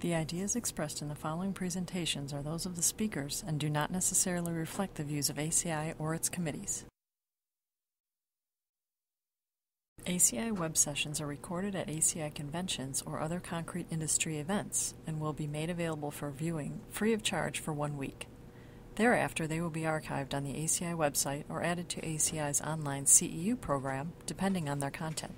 The ideas expressed in the following presentations are those of the speakers and do not necessarily reflect the views of ACI or its committees. ACI web sessions are recorded at ACI conventions or other concrete industry events and will be made available for viewing free of charge for 1 week. Thereafter, they will be archived on the ACI website or added to ACI's online CEU program, depending on their content.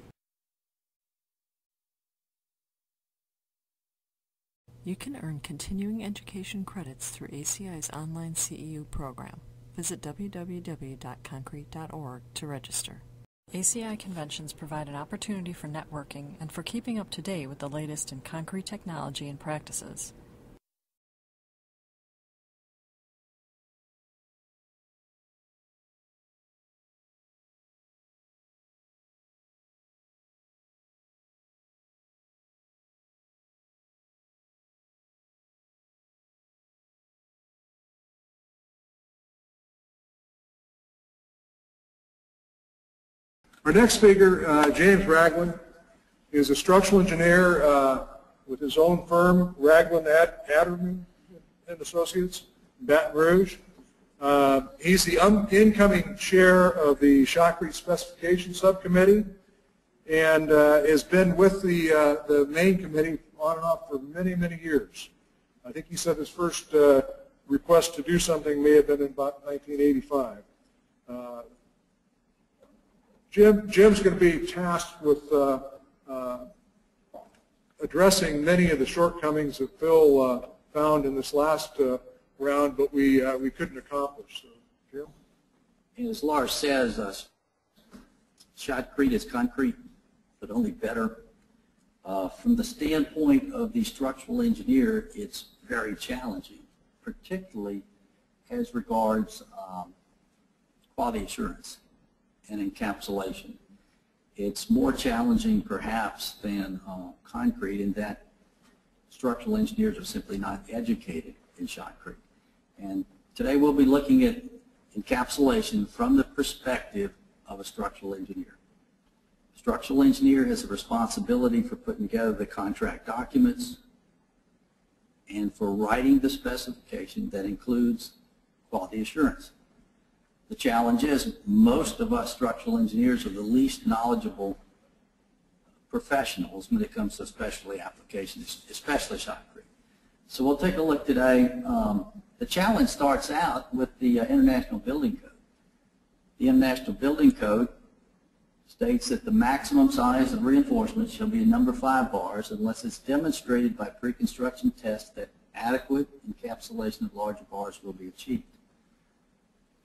You can earn continuing education credits through ACI's online CEU program. Visit www.concrete.org to register. ACI conventions provide an opportunity for networking and for keeping up to date with the latest in concrete technology and practices. Our next speaker, James Ragland, is a structural engineer with his own firm, Ragland, Aderman and Associates, Baton Rouge. He's the incoming chair of the Shotcrete Specification Subcommittee and has been with the main committee on and off for many, many years. I think he said his first request to do something may have been in about 1985. Jim's going to be tasked with addressing many of the shortcomings that Phil found in this last round, but we couldn't accomplish. So, Jim? As Lars says, shotcrete is concrete, but only better. From the standpoint of the structural engineer, it's very challenging, particularly as regards quality assurance and encapsulation. It's more challenging perhaps than concrete in that structural engineers are simply not educated in shotcrete. And today we'll be looking at encapsulation from the perspective of a structural engineer. A structural engineer has a responsibility for putting together the contract documents and for writing the specification that includes quality assurance. The challenge is most of us structural engineers are the least knowledgeable professionals when it comes to specialty applications, especially shotcrete. So we'll take a look today. The challenge starts out with the International Building Code. The International Building Code states that the maximum size of reinforcement shall be a number 5 bars unless it's demonstrated by pre-construction tests that adequate encapsulation of larger bars will be achieved.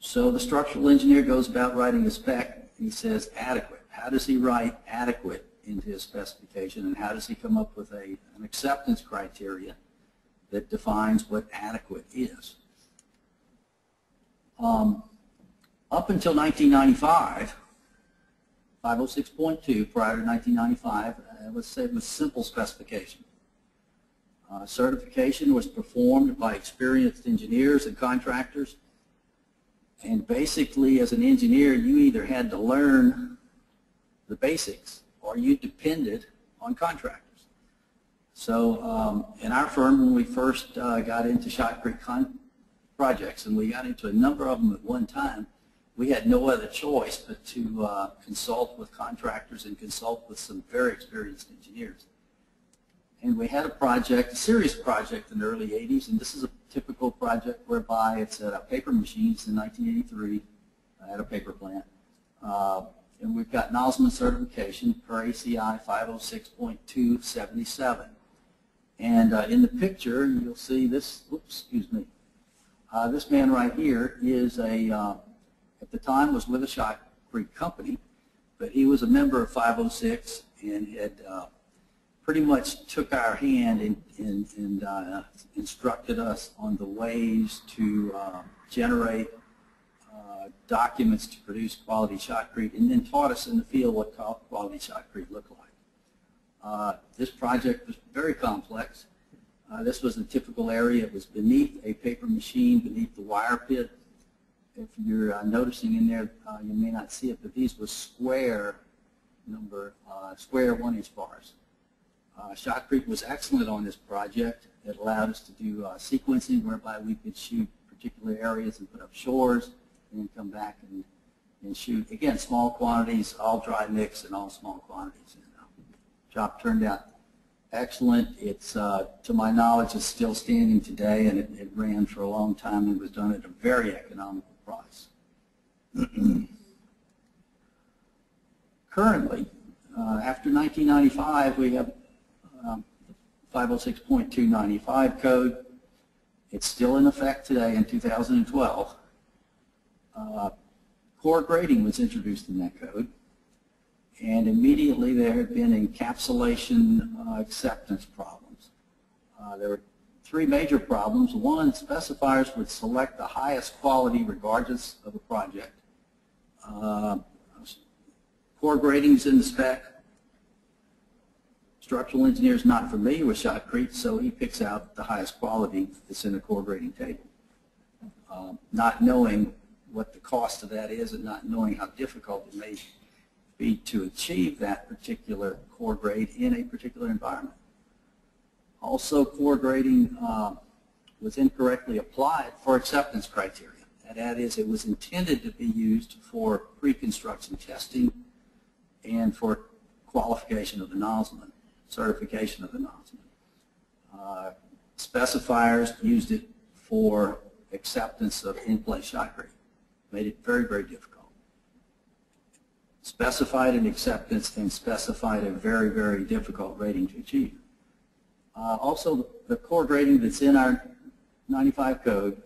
So the structural engineer goes about writing a spec. He says adequate. How does he write adequate into his specification, and how does he come up with an acceptance criteria that defines what adequate is? Up until 1995, 506.2, prior to 1995, let's say it was simple specification. Certification was performed by experienced engineers and contractors. And basically, as an engineer, you either had to learn the basics or you depended on contractors. So in our firm, when we first got into shotcrete projects, and we got into a number of them at one time, we had no other choice but to consult with contractors and consult with some very experienced engineers. And we had a project, a serious project in the early 80s, and this is a typical project whereby it's at paper machines in 1983 at a paper plant. And we've got Nosman certification per ACI 506.277. And in the picture, you'll see this, this man right here is at the time was with a shotcrete company, but he was a member of 506 and had pretty much took our hand and instructed us on the ways to generate documents to produce quality shotcrete, and then taught us in the field what quality shotcrete looked like. This project was very complex. This was a typical area. It was beneath a paper machine, beneath the wire pit. If you're noticing in there, you may not see it, but these were square 1-inch bars. Shotcrete was excellent on this project. It allowed us to do sequencing whereby we could shoot particular areas and put up shores and then come back and shoot, again, small quantities, all dry mix and all small quantities. And, job turned out excellent. It's, to my knowledge, is still standing today, and it ran for a long time and was done at a very economical price. Currently, after 1995, we have 506.295 code. It's still in effect today in 2012. Core grading was introduced in that code, and immediately there had been encapsulation acceptance problems. There were three major problems. One, specifiers would select the highest quality regardless of the project. Core grading is in the spec. Structural engineer is not familiar with Shotcrete, so he picks out the highest quality that's in the core grading table. Not knowing what the cost of that is and not knowing how difficult it may be to achieve that particular core grade in a particular environment. Also, core grading was incorrectly applied for acceptance criteria. And that is, it was intended to be used for pre-construction testing and for qualification of the nozzleman, certification of the nozzleman. Specifiers used it for acceptance of in-place shotcrete. Made it very, very difficult. Specified an acceptance and specified a very, very difficult rating to achieve. Also, the core grading that's in our 95 code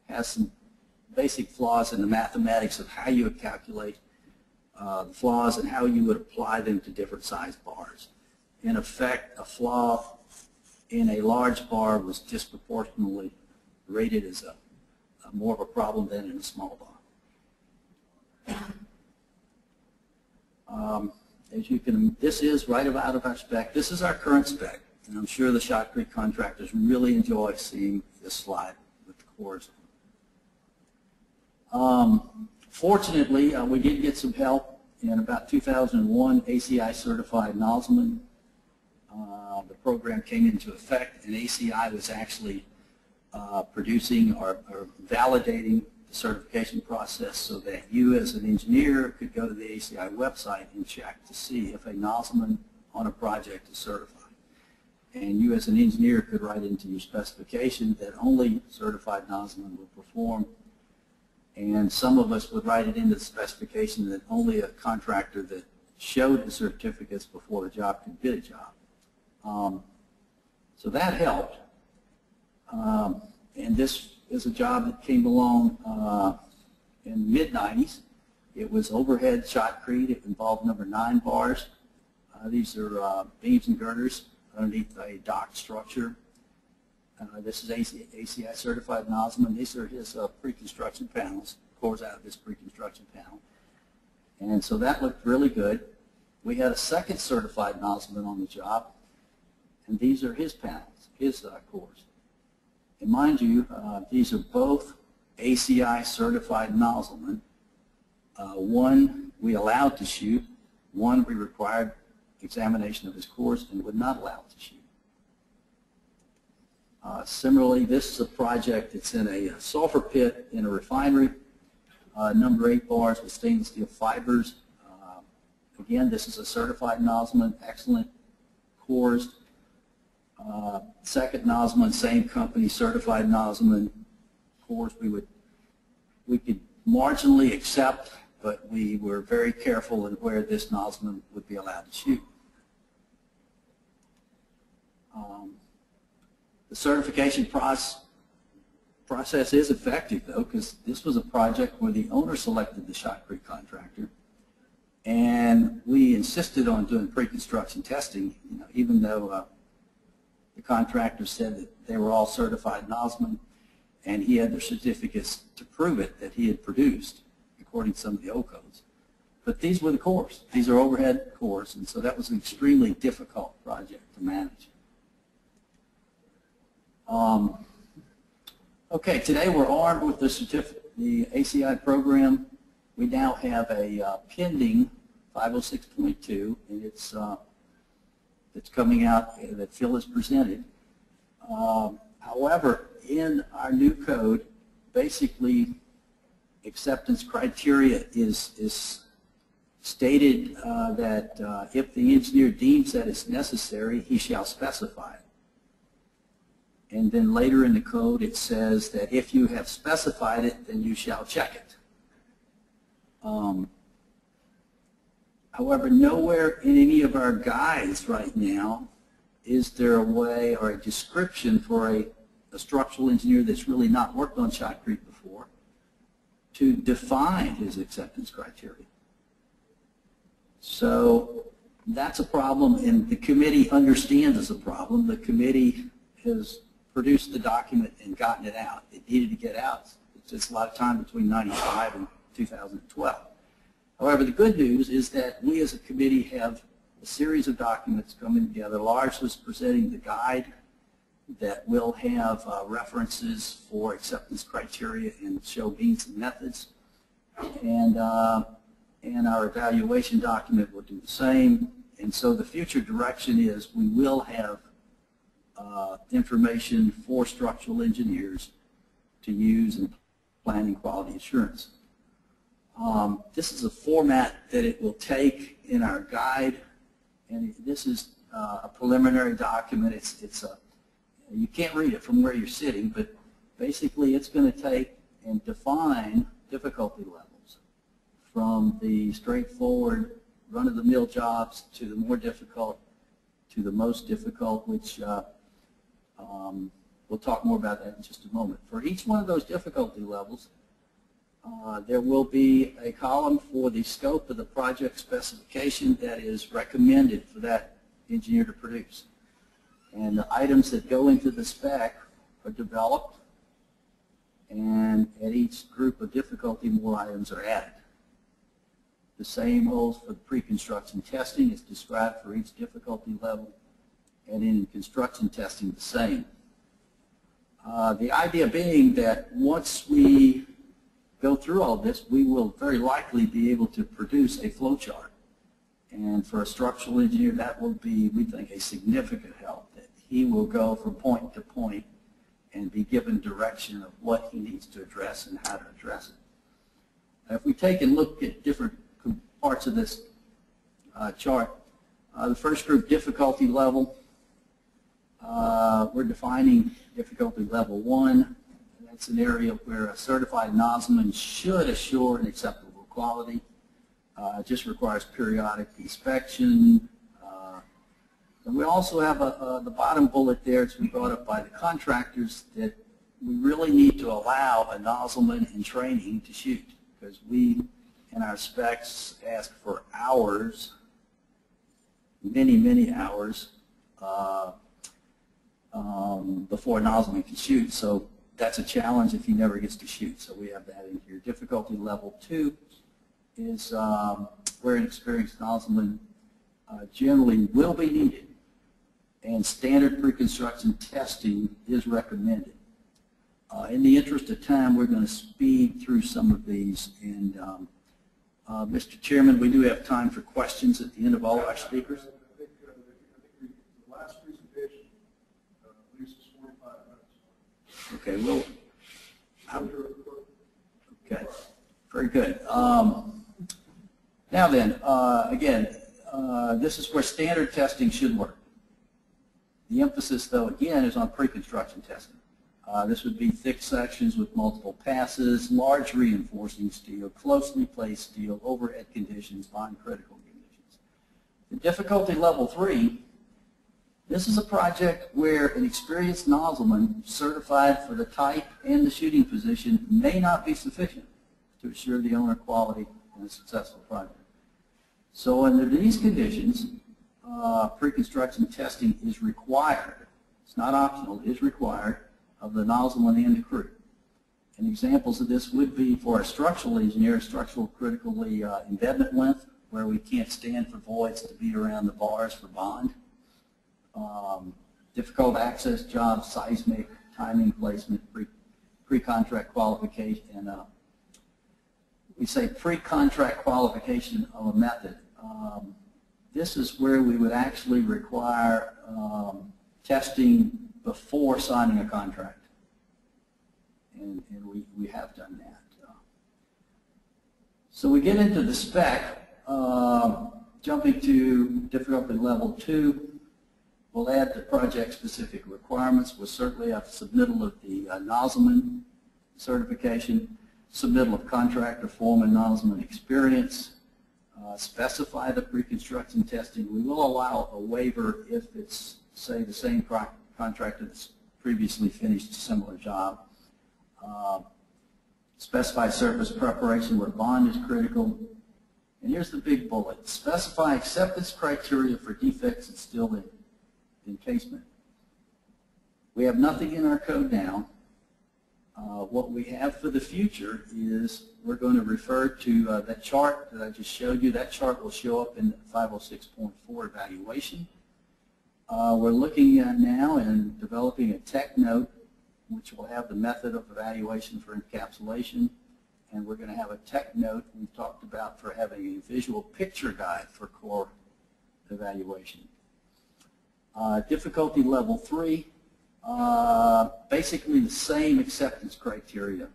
has some basic flaws in the mathematics of how you would calculate the flaws and how you would apply them to different size bars. In effect, a flaw in a large bar was disproportionately rated as more of a problem than in a small bar. As you can, this is right out of our spec. This is our current spec, and I'm sure the Shotcrete contractors really enjoy seeing this slide with the cores. Fortunately, we did get some help in about 2001. ACI certified nozzleman. The program came into effect, and ACI was actually producing or validating the certification process so that you as an engineer could go to the ACI website and check to see if a nozzleman on a project is certified. And you as an engineer could write into your specification that only certified nozzlemen will perform. And some of us would write it into the specification that only a contractor that showed the certificates before the job could bid a job. So that helped. And this is a job that came along in the mid-90s. It was overhead shotcrete. It involved number 9 bars. These are beams and girders underneath a dock structure. This is ACI certified nozzleman. These are his pre-construction panels. Cores out of this pre-construction panel. And so that looked really good. We had a second certified nozzleman on the job, and these are his panels, his cores. And mind you, these are both ACI certified nozzlemen. One we allowed to shoot, one we required examination of his cores and would not allow to shoot. Similarly, this is a project that's in a sulfur pit in a refinery. Number 8 bars with stainless steel fibers. Again, this is a certified nozzleman, excellent cores. Second nozzleman, same company, certified nozzleman. Cores we could marginally accept, but we were very careful in where this nozzleman would be allowed to shoot. The certification process is effective, though, because this was a project where the owner selected the Shotcrete contractor, and we insisted on doing pre-construction testing, even though the contractor said that they were all certified nozzlemen, and he had their certificates to prove it that he had produced, according to some of the O codes. But these were the cores. These are overhead cores, and so that was an extremely difficult project to manage. Okay, today we're armed with the ACI program. We now have a pending 506.2, and it's the that's coming out that Phil has presented. However, in our new code, basically acceptance criteria is stated that if the engineer deems that it's necessary, he shall specify it. And then later in the code it says that if you have specified it, then you shall check it. However, nowhere in any of our guides right now is there a way or a description for a structural engineer that's really not worked on Shotcrete before to define his acceptance criteria. So that's a problem, and the committee understands it's a problem. The committee has produced the document and gotten it out. It needed to get out. It's just a lot of time between 95 and 2012. However, the good news is that we as a committee have a series of documents coming together. Lars was presenting the guide that will have references for acceptance criteria and show means and methods. And our evaluation document will do the same. And so the future direction is we will have information for structural engineers to use in planning quality assurance. This is a format that it will take in our guide, and this is a preliminary document. You can't read it from where you're sitting, but basically it's going to take and define difficulty levels from the straightforward run-of-the-mill jobs to the more difficult to the most difficult, which we'll talk more about that in just a moment. For each one of those difficulty levels, there will be a column for the scope of the project specification that is recommended for that engineer to produce. And the items that go into the spec are developed, and at each group of difficulty, more items are added. The same holds for the pre-construction testing. It's described for each difficulty level, and in construction testing, the same. The idea being that once we go through all this, we will very likely be able to produce a flow chart. And for a structural engineer, that will be, we think, a significant help, that he will go from point to point and be given direction of what he needs to address and how to address it. If we take and look at different parts of this chart, the first group, difficulty level, we're defining difficulty level 1. That's an area where a certified nozzleman should assure an acceptable quality. It just requires periodic inspection. And we also have the bottom bullet there. It's been brought up by the contractors that we really need to allow a nozzleman in training to shoot, because we, in our specs, ask for hours, many, many hours before a nozzleman can shoot. So that's a challenge if he never gets to shoot. So we have that in here. Difficulty level 2 is where an experienced nozzleman generally will be needed, and standard pre-construction testing is recommended. In the interest of time, we're going to speed through some of these. And Mr. Chairman, we do have time for questions at the end of all our speakers. I think the last presentation at least is 45 minutes. Okay, well, okay, very good. Now then, again, this is where standard testing should work. The emphasis, though, again, is on pre-construction testing. This would be thick sections with multiple passes, large reinforcing steel, closely placed steel, overhead conditions, bond-critical conditions. The difficulty level 3, this is a project where an experienced nozzleman certified for the type and the shooting position may not be sufficient to assure the owner quality in a successful project. So under these conditions, pre-construction testing is required. It's not optional, it is required of the nozzleman and the crew. And examples of this would be for a structural engineer, structural critically embedment length, where we can't stand for voids to beat around the bars for bond. Difficult access jobs, seismic, timing placement, pre-contract qualification, and we say pre-contract qualification of a method. this is where we would actually require testing before signing a contract. And we have done that. So we get into the spec, jumping to difficulty level 2. We'll add the project-specific requirements. We'll certainly have submittal of the Nozzleman certification, submittal of contractor form and Nozzleman experience, specify the pre-construction testing. We will allow a waiver if it's, say, the same contractor that's previously finished a similar job. Specify surface preparation where bond is critical. And here's the big bullet. Specify acceptance criteria for defects in steel encasement. We have nothing in our code now. What we have for the future is we're going to refer to that chart that I just showed you. That chart will show up in 506.4 evaluation. We're looking at now and developing a tech note which will have the method of evaluation for encapsulation, and we're going to have a tech note we've talked about for having a visual picture guide for core evaluation. Difficulty level 3, basically the same acceptance criteria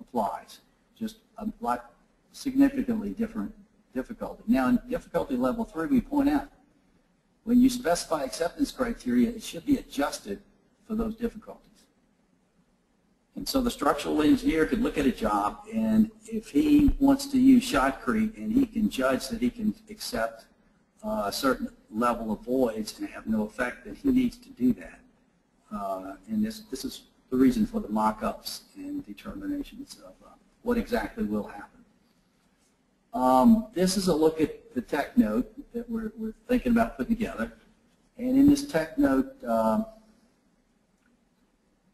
applies, just a lot significantly different difficulty. Now in difficulty level 3 we point out when you specify acceptance criteria it should be adjusted for those difficulties. And so the structural engineer could look at a job, and if he wants to use Shotcrete and he can judge that he can accept a certain level of voids and have no effect, then he needs to do that. And this is the reason for the mock-ups and determinations of what exactly will happen. This is a look at the tech note that we're thinking about putting together. And in this tech note,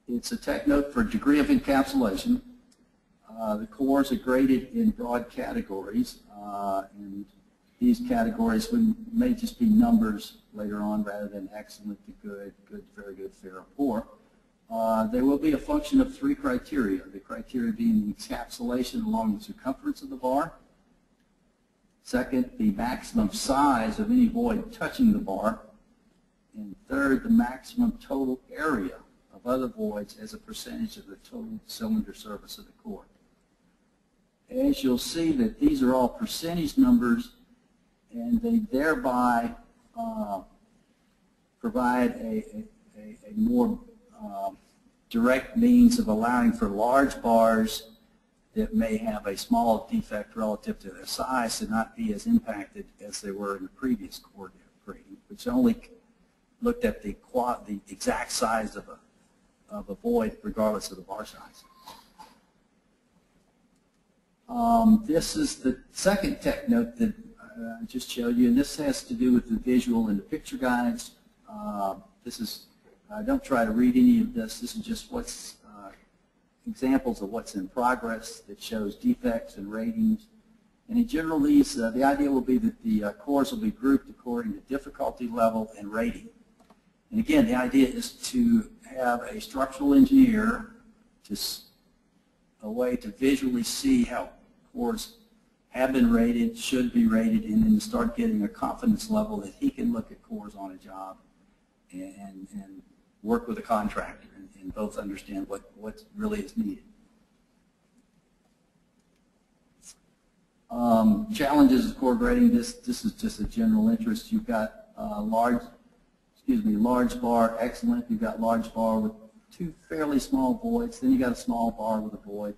it's a tech note for degree of encapsulation. The cores are graded in broad categories, and these categories may just be numbers later on rather than excellent to good, good, very good, fair, or poor. There will be a function of 3 criteria, the criteria being the encapsulation along the circumference of the bar. Second, the maximum size of any void touching the bar. And third, the maximum total area of other voids as a percentage of the total cylinder surface of the core. As you'll see that these are all percentage numbers, and they thereby provide a more direct means of allowing for large bars that may have a small defect relative to their size to not be as impacted as they were in the previous core grading, which only looked at the exact size of a void regardless of the bar size. This is the second tech note that I just showed you, and this has to do with the visual and the picture guides. Don't try to read any of this. This is just what's examples of what's in progress that shows defects and ratings. And in general, these the idea will be that the cores will be grouped according to difficulty level and rating. And again, the idea is to have a structural engineer a way to visually see how cores have been rated, should be rated, and then to start getting a confidence level that he can look at cores on a job and work with a contractor and both understand what really is needed. Challenges of core grading. This is just a general interest. You've got large bar, excellent. You've got large bar with 2 fairly small voids. Then you got a small bar with a void.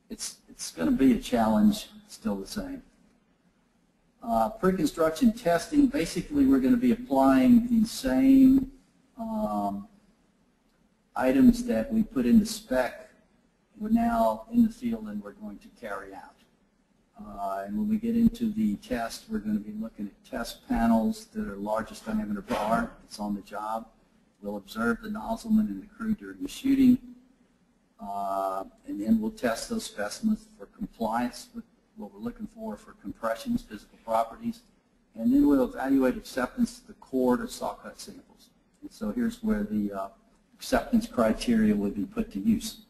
It's going to be a challenge, still the same. Pre-construction testing. Basically, we're going to be applying the same items that we put in the spec. We're now in the field and we're going to carry out. And when we get into the test, we're going to be looking at test panels that are largest diameter bar that's on the job. We'll observe the nozzleman and the crew during the shooting. And then we'll test those specimens for compliance with what we're looking for compressions, physical properties. And then we'll evaluate acceptance to the core to saw cut samples. And so here's where the acceptance criteria will be put to use.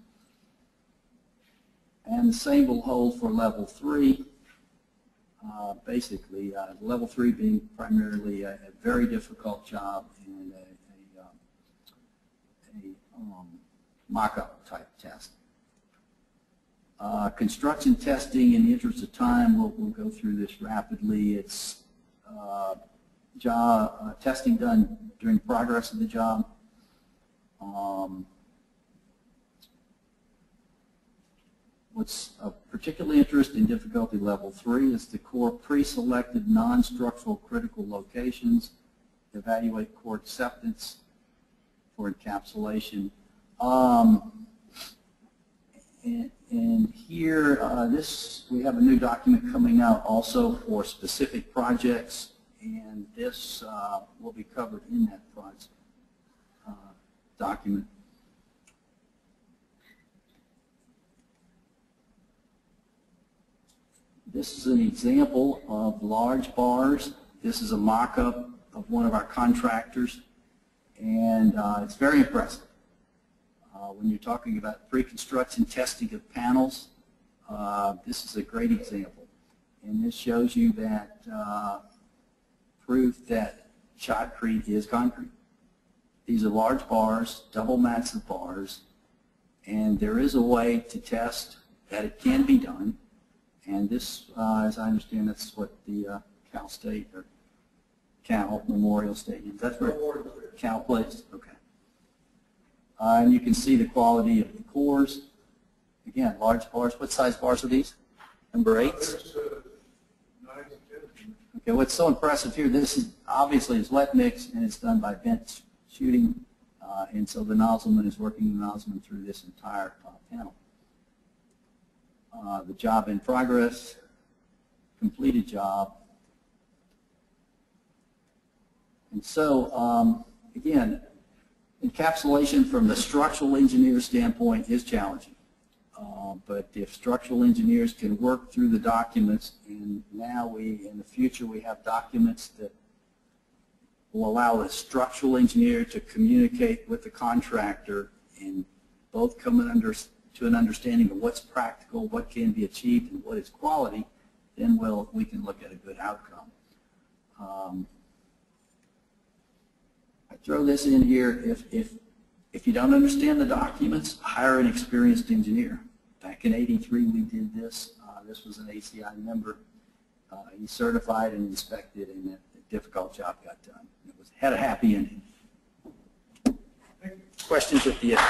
And the same will hold for level 3. basically. Level 3 being primarily a very difficult job and a mock-up type test. Construction testing, in the interest of time, we'll go through this rapidly. It's testing done during progress of the job. What's of particular interest in difficulty level 3 is the core pre-selected non-structural critical locations, evaluate core acceptance for encapsulation. And here, we have a new document coming out also for specific projects, and this will be covered in that document. This is an example of large bars. This is a mock-up of one of our contractors, and it's very impressive. When you're talking about pre-construction testing of panels, this is a great example. And this shows you that proof that Shotcrete is concrete. These are large bars, double mats of bars, and there is a way to test that it can be done. And this, as I understand, that's what the Cal State or Cal Memorial Stadium. That's where Cal plays. Okay. And you can see the quality of the cores. Again, large bars. What size bars are these? Number 8? 9 and 10. Okay, what's so impressive here, this is obviously is wet mix, and it's done by vent shooting, and so the nozzleman is working the nozzleman through this entire panel. The job in progress, completed job. And so, again, encapsulation from the structural engineer standpoint is challenging. But if structural engineers can work through the documents, and now in the future we have documents that will allow the structural engineer to communicate with the contractor and both come to an understanding of what's practical, what can be achieved, and what is quality, then we can look at a good outcome. I throw this in here. If you don't understand the documents, hire an experienced engineer. Back in '83 we did this. This was an ACI member. He certified and inspected, and a difficult job got done. It had a happy ending. Questions at the end?